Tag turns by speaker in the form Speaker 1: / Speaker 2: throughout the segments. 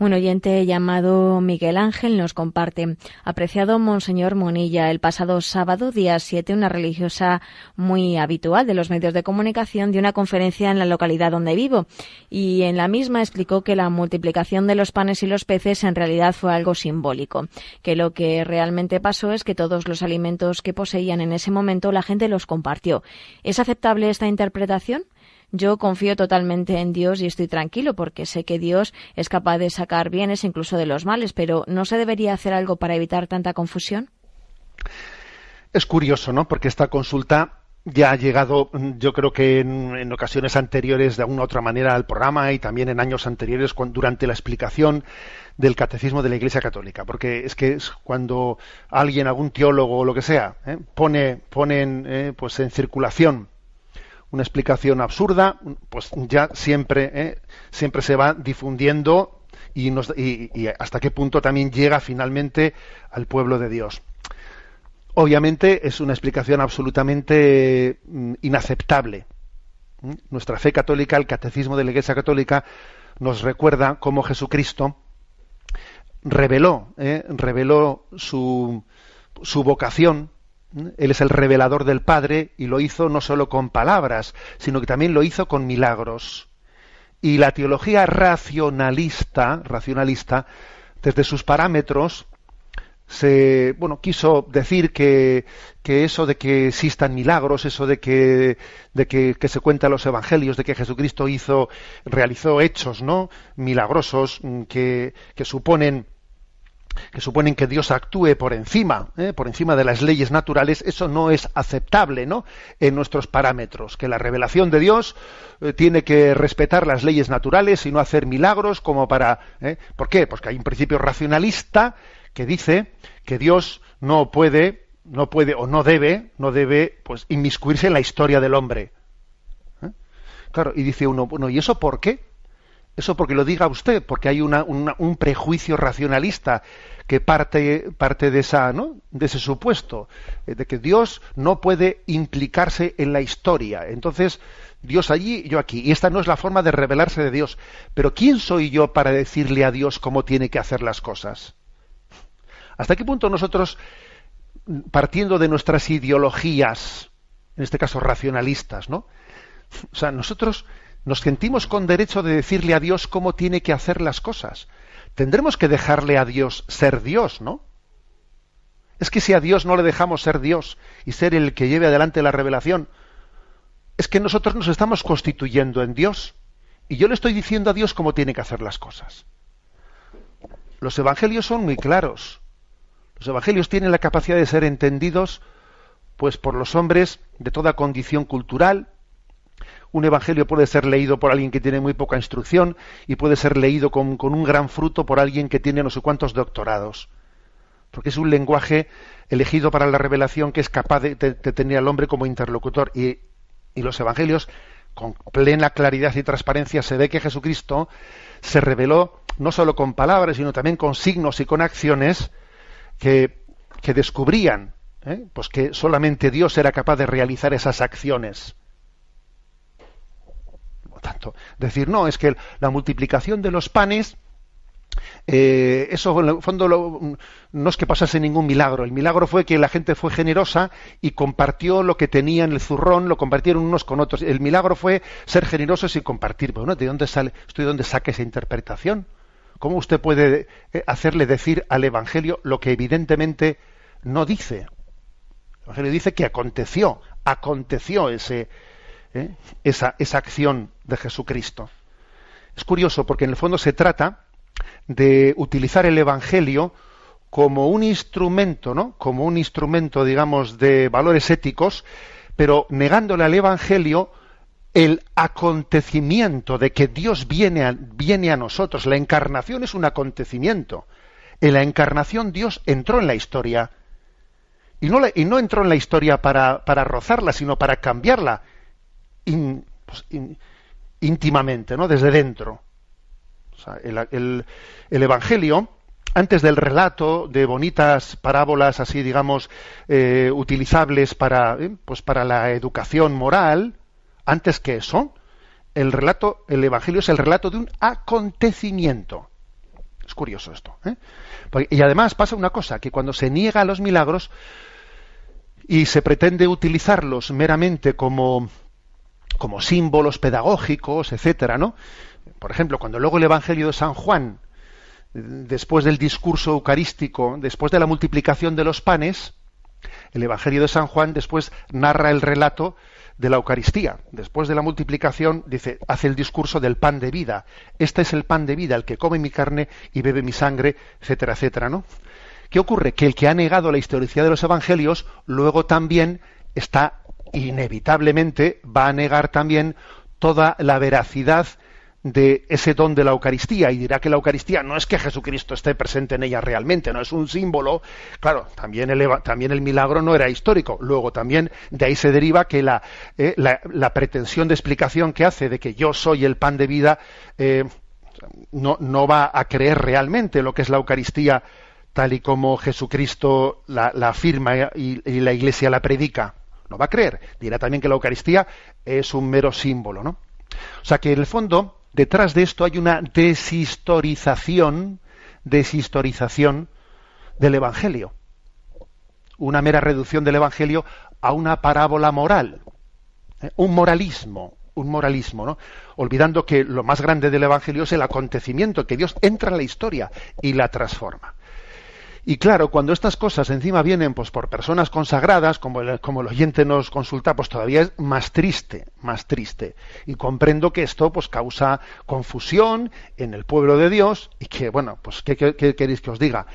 Speaker 1: Un oyente llamado Miguel Ángel nos comparte: apreciado Monseñor Monilla, el pasado sábado, día 7, una religiosa muy habitual de los medios de comunicación dio una conferencia en la localidad donde vivo, y en la misma explicó que la multiplicación de los panes y los peces en realidad fue algo simbólico, que lo que realmente pasó es que todos los alimentos que poseían en ese momento la gente los compartió. ¿Es aceptable esta interpretación? Yo confío totalmente en Dios y estoy tranquilo porque sé que Dios es capaz de sacar bienes incluso de los males, pero ¿no se debería hacer algo para evitar tanta confusión?
Speaker 2: Es curioso, ¿no? Porque esta consulta ya ha llegado, yo creo que en ocasiones anteriores de alguna u otra manera al programa y también en años anteriores durante la explicación del catecismo de la Iglesia Católica, porque es que es cuando alguien, algún teólogo o lo que sea, pone pues en circulación una explicación absurda, pues ya siempre se va difundiendo y hasta qué punto también llega finalmente al pueblo de Dios. Obviamente es una explicación absolutamente inaceptable. Nuestra fe católica, el catecismo de la Iglesia Católica, nos recuerda cómo Jesucristo reveló su vocación. Él es el revelador del Padre y lo hizo no solo con palabras, sino que también lo hizo con milagros. Y la teología racionalista, desde sus parámetros, quiso decir que eso de que existan milagros, eso de que se cuenta en los evangelios, de que Jesucristo realizó hechos, ¿no?, milagrosos que suponen que Dios actúe por encima de las leyes naturales, eso no es aceptable, ¿no?, en nuestros parámetros, que la revelación de Dios tiene que respetar las leyes naturales y no hacer milagros como para... ¿Por qué? Porque hay un principio racionalista que dice que Dios no puede o no debe pues inmiscuirse en la historia del hombre. Claro, y dice uno, bueno, ¿y eso por qué? Eso porque lo diga usted, porque hay un prejuicio racionalista que parte de ese supuesto, de que Dios no puede implicarse en la historia. Entonces, Dios allí, yo aquí. Y esta no es la forma de revelarse de Dios. Pero ¿quién soy yo para decirle a Dios cómo tiene que hacer las cosas? ¿Hasta qué punto nosotros, partiendo de nuestras ideologías, en este caso racionalistas, ¿no?, o sea, nosotros nos sentimos con derecho de decirle a Dios cómo tiene que hacer las cosas? Tendremos que dejarle a Dios ser Dios, ¿no? Es que si a Dios no le dejamos ser Dios y ser el que lleve adelante la revelación, es que nosotros nos estamos constituyendo en Dios. Y yo le estoy diciendo a Dios cómo tiene que hacer las cosas. Los evangelios son muy claros. Los evangelios tienen la capacidad de ser entendidos pues por los hombres de toda condición cultural. Un evangelio puede ser leído por alguien que tiene muy poca instrucción y puede ser leído con un gran fruto por alguien que tiene no sé cuántos doctorados. Porque es un lenguaje elegido para la revelación que es capaz de tener al hombre como interlocutor. Y los evangelios, con plena claridad y transparencia, se ve que Jesucristo se reveló no solo con palabras, sino también con signos y con acciones que descubrían pues que solamente Dios era capaz de realizar esas acciones. Tanto, decir, no, es que la multiplicación de los panes, eso en el fondo no es que pasase ningún milagro. El milagro fue que la gente fue generosa y compartió lo que tenía en el zurrón, lo compartieron unos con otros. El milagro fue ser generosos y compartir. Bueno, ¿de dónde saca esa interpretación? ¿Cómo usted puede hacerle decir al Evangelio lo que evidentemente no dice? El Evangelio dice que aconteció esa acción de Jesucristo. Es curioso porque en el fondo se trata de utilizar el Evangelio como un instrumento, ¿no?, como un instrumento, digamos, de valores éticos, pero negándole al Evangelio el acontecimiento de que Dios viene a nosotros. La encarnación es un acontecimiento. En la encarnación Dios entró en la historia. Y no entró en la historia para rozarla, sino para cambiarla íntimamente, ¿no?, desde dentro. O sea, el Evangelio, antes del relato de bonitas parábolas así, digamos, utilizables para la educación moral, antes que eso, el Evangelio es el relato de un acontecimiento. Es curioso esto, ¿eh? Y además pasa una cosa, que cuando se niega a los milagros y se pretende utilizarlos meramente como símbolos pedagógicos, etcétera, ¿no? Por ejemplo, cuando luego el Evangelio de San Juan, después del discurso eucarístico, después de la multiplicación de los panes, el Evangelio de San Juan después narra el relato de la Eucaristía. Después de la multiplicación, dice, hace el discurso del pan de vida. Este es el pan de vida, el que come mi carne y bebe mi sangre, etcétera, etcétera, ¿no? ¿Qué ocurre? Que el que ha negado la historicidad de los Evangelios, luego también inevitablemente va a negar también toda la veracidad de ese don de la Eucaristía, y dirá que la Eucaristía no es que Jesucristo esté presente en ella realmente, no es un símbolo. Claro, también el milagro no era histórico. Luego también de ahí se deriva que la pretensión de explicación que hace de que yo soy el pan de vida no va a creer realmente lo que es la Eucaristía tal y como Jesucristo la afirma y la Iglesia la predica. No va a creer. Dirá también que la Eucaristía es un mero símbolo, ¿no? O sea que en el fondo, detrás de esto hay una deshistorización del Evangelio. Una mera reducción del Evangelio a una parábola moral. Un moralismo, ¿no? Olvidando que lo más grande del Evangelio es el acontecimiento, que Dios entra en la historia y la transforma. Y claro, cuando estas cosas encima vienen pues por personas consagradas, como el oyente nos consulta, pues todavía es más triste. Y comprendo que esto pues causa confusión en el pueblo de Dios y que, bueno, pues ¿qué queréis que os diga?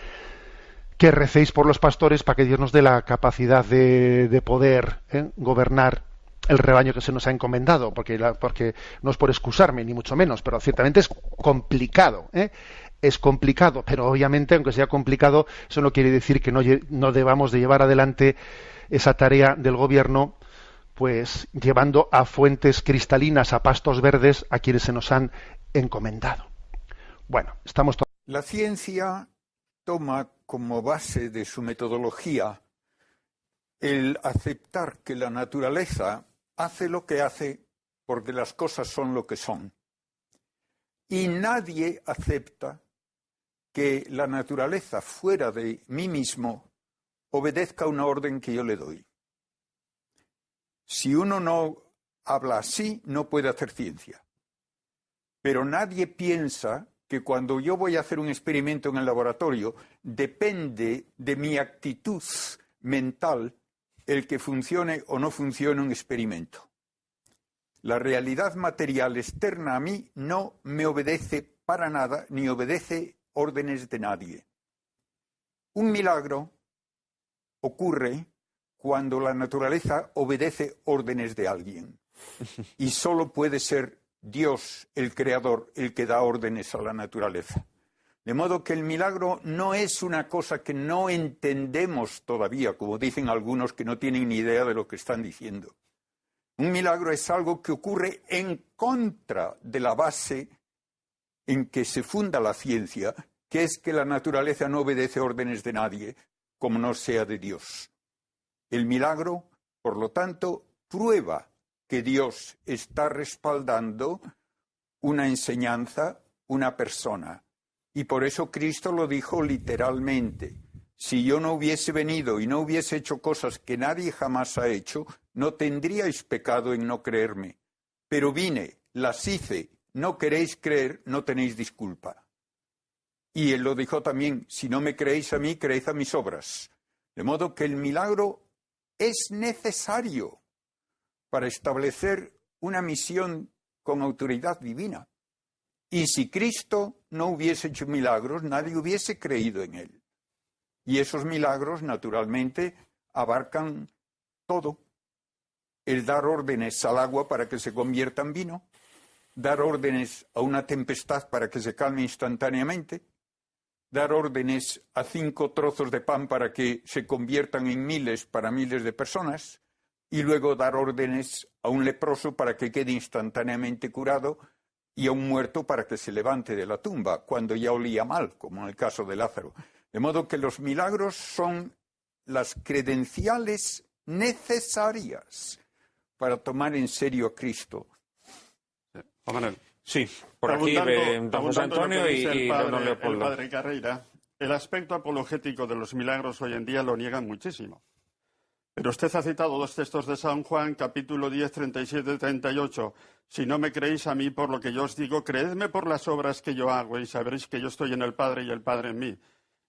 Speaker 2: Que recéis por los pastores para que Dios nos dé la capacidad de poder gobernar el rebaño que se nos ha encomendado, porque no es por excusarme, ni mucho menos, pero ciertamente es complicado, Es complicado, pero obviamente, aunque sea complicado, eso no quiere decir que no debamos de llevar adelante esa tarea del gobierno, pues llevando a fuentes cristalinas, a pastos verdes, a quienes se nos han encomendado. Bueno, estamos...
Speaker 3: La ciencia toma como base de su metodología el aceptar que la naturaleza hace lo que hace porque las cosas son lo que son. Y nadie acepta que la naturaleza fuera de mí mismo obedezca una orden que yo le doy. Si uno no habla así, no puede hacer ciencia. Pero nadie piensa que cuando yo voy a hacer un experimento en el laboratorio, depende de mi actitud mental el que funcione o no funcione un experimento. La realidad material externa a mí no me obedece para nada, ni obedece órdenes de nadie. Un milagro ocurre cuando la naturaleza obedece órdenes de alguien. Y solo puede ser Dios, el Creador, el que da órdenes a la naturaleza. De modo que el milagro no es una cosa que no entendemos todavía, como dicen algunos que no tienen ni idea de lo que están diciendo. Un milagro es algo que ocurre en contra de la base en que se funda la ciencia, que es que la naturaleza no obedece órdenes de nadie, como no sea de Dios. El milagro, por lo tanto, prueba que Dios está respaldando una enseñanza, una persona. Y por eso Cristo lo dijo literalmente. Si yo no hubiese venido y no hubiese hecho cosas que nadie jamás ha hecho, no tendríais pecado en no creerme. Pero vine, las hice, no queréis creer, no tenéis disculpa. Y él lo dijo también, si no me creéis a mí, creed a mis obras. De modo que el milagro es necesario para establecer una misión con autoridad divina. Y si Cristo no hubiese hecho milagros, nadie hubiese creído en él. Y esos milagros, naturalmente, abarcan todo. El dar órdenes al agua para que se convierta en vino, dar órdenes a una tempestad para que se calme instantáneamente, dar órdenes a 5 trozos de pan para que se conviertan en miles para miles de personas, y luego dar órdenes a un leproso para que quede instantáneamente curado y a un muerto para que se levante de la tumba cuando ya olía mal, como en el caso de Lázaro. De modo que los milagros son las credenciales necesarias para tomar en serio a Cristo.
Speaker 4: Juan Manuel. Sí, por aquí don José Antonio y don Leopoldo.
Speaker 5: El padre Carreira, el aspecto apologético de los milagros hoy en día lo niegan muchísimo. Pero usted ha citado dos textos de San Juan, capítulo 10, 37 y 38. Si no me creéis a mí por lo que yo os digo, creedme por las obras que yo hago y sabréis que yo estoy en el Padre y el Padre en mí.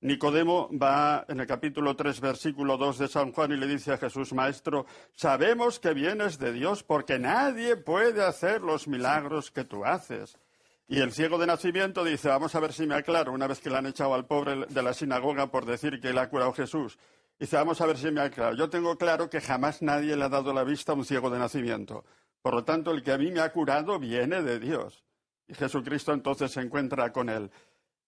Speaker 5: Nicodemo va en el capítulo 3, versículo 2 de San Juan y le dice a Jesús, Maestro, sabemos que vienes de Dios porque nadie puede hacer los milagros que tú haces. Y el ciego de nacimiento dice, vamos a ver si me aclaro, una vez que le han echado al pobre de la sinagoga por decir que le ha curado Jesús. Dice, vamos a ver si me aclaro. Yo tengo claro que jamás nadie le ha dado la vista a un ciego de nacimiento. Por lo tanto, el que a mí me ha curado viene de Dios. Y Jesucristo entonces se encuentra con él.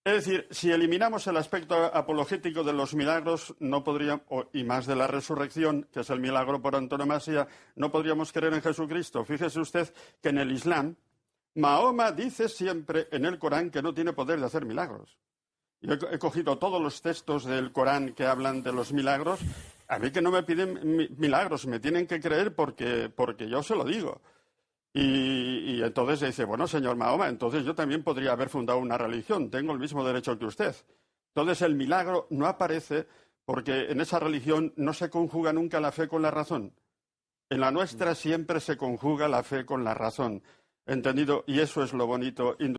Speaker 5: Es decir, si eliminamos el aspecto apologético de los milagros, no podríamos, y más de la resurrección, que es el milagro por antonomasia, no podríamos creer en Jesucristo. Fíjese usted que en el Islam, Mahoma dice siempre en el Corán que no tiene poder de hacer milagros. Yo he cogido todos los textos del Corán que hablan de los milagros. A mí que no me piden milagros, me tienen que creer porque yo se lo digo. Y entonces dice, bueno, señor Mahoma, entonces yo también podría haber fundado una religión, tengo el mismo derecho que usted. Entonces el milagro no aparece porque en esa religión no se conjuga nunca la fe con la razón. En la nuestra siempre se conjuga la fe con la razón. ¿Entendido? Y eso es lo bonito.